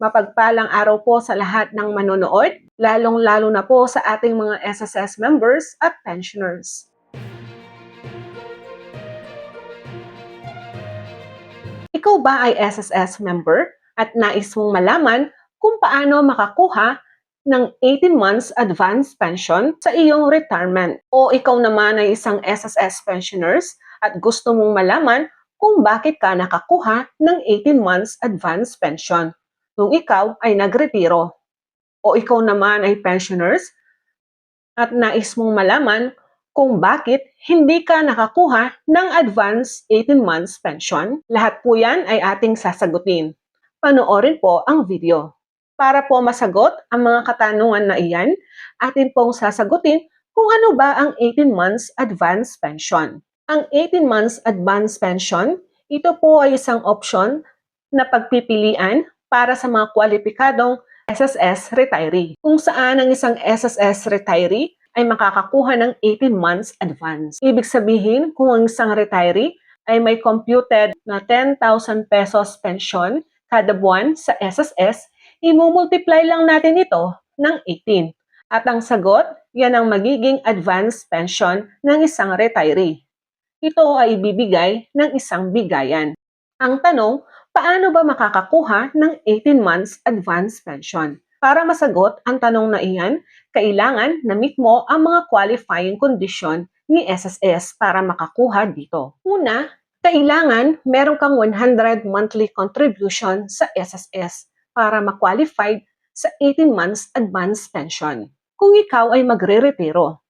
Mapagpalang araw po sa lahat ng manonood, lalong-lalo na po sa ating mga SSS members at pensioners. Ikaw ba ay SSS member at nais mong malaman kung paano makakuha ng 18 months advance pension sa iyong retirement? O ikaw naman ay isang SSS pensioners at gusto mong malaman kung bakit ka nakakuha ng 18 months advance pension nung ikaw ay nagretiro? O ikaw naman ay pensioners at nais mong malaman kung bakit hindi ka nakakuha ng advance 18 months pension? Lahat po yan ay ating sasagutin. Panoorin po ang video. Para po masagot ang mga katanungan na iyan, atin pong sasagutin kung ano ba ang 18 months advance pension. Ang 18 months advance pension, ito po ay isang option na pagpipilian para sa mga kwalipikadong SSS retiree, kung saan ang isang SSS retiree ay makakakuha ng 18 months advance. Ibig sabihin, kung ang isang retiree ay may computed na 10,000 pesos pension kada buwan sa SSS, imumultiply lang natin ito ng 18. At ang sagot, yan ang magiging advance pension ng isang retiree. Ito ay ibibigay ng isang bigayan. Ang tanong, paano ba makakakuha ng 18 months advance pension? Para masagot ang tanong na iyan, kailangan na meet mo ang mga qualifying condition ni SSS para makakuha dito. Una, kailangan meron kang 100 monthly contribution sa SSS para ma-qualify sa 18 months advance pension kung ikaw ay magre-retiro.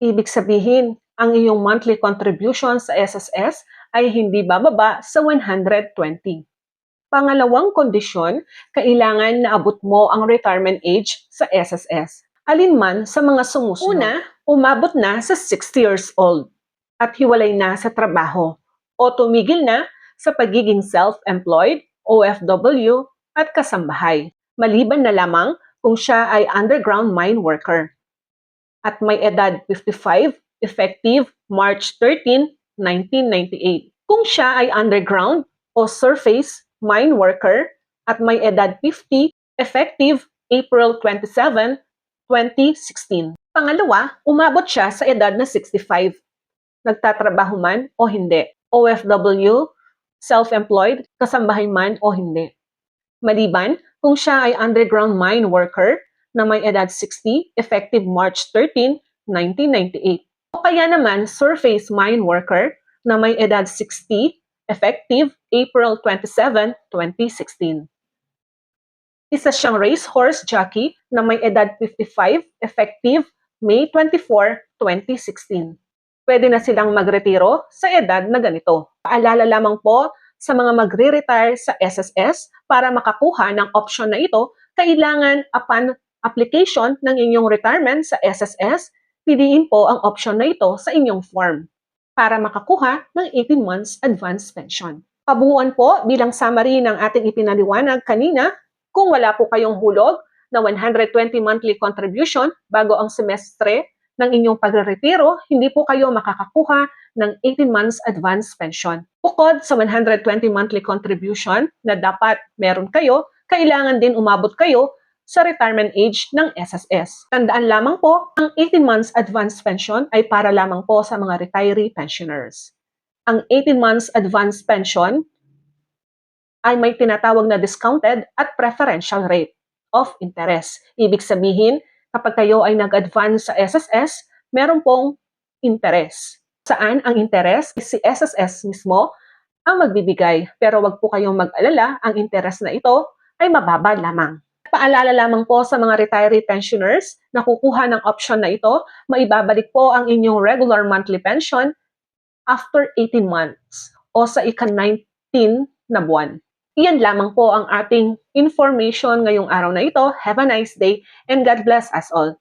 Ibig sabihin, ang iyong monthly contribution sa SSS ay hindi bababa sa 120. Pangalawang kondisyon, kailangan na abot mo ang retirement age sa SSS. Alinman sa mga sumusunod. Una, umabot na sa 60 years old at hiwalay na sa trabaho o tumigil na sa pagiging self-employed, OFW at kasambahay. Maliban na lamang kung siya ay underground mine worker at may edad 55, effective March 13, 1998. Kung siya ay underground o surface mine worker at may edad 50, effective April 27, 2016. Pangalawa, umabot siya sa edad na 65. Nagtatrabaho man o hindi. OFW, self-employed, kasambahay man o hindi. Maliban kung siya ay underground mine worker na may edad 60, effective March 13, 1998. O kaya naman surface mine worker na may edad 60, effective April 27, 2016. Isa siyang racehorse jockey na may edad 55, effective May 24, 2016. Pwede na silang magretiro sa edad na ganito. Paalala lamang po sa mga magre-retire sa SSS para makakuha ng option na ito, kailangan upon application ng inyong retirement sa SSS, piliin po ang option na ito sa inyong form para makakuha ng 18 months advance pension. Pabuuan po bilang summary ng ating ipinaliwanag kanina, kung wala po kayong hulog na 120 monthly contribution bago ang semestre ng inyong pagre-retiro, hindi po kayo makakakuha ng 18 months advance pension. Bukod sa 120 monthly contribution na dapat meron kayo, kailangan din umabot kayo sa retirement age ng SSS. Tandaan lamang po, ang 18 months advance pension ay para lamang po sa mga retiree pensioners. Ang 18 months advance pension ay may tinatawag na discounted at preferential rate of interest. Ibig sabihin, kapag kayo ay nag-advance sa SSS, meron pong interest. Saan ang interest? Si SSS mismo ang magbibigay. Pero wag po kayong mag-alala, ang interest na ito ay mababa lamang. Paalala lamang po sa mga retiree pensioners na kukuha ng option na ito, maibabalik po ang inyong regular monthly pension after 18 months o sa ika-19 na buwan. Iyan lamang po ang ating information ngayong araw na ito. Have a nice day and God bless us all.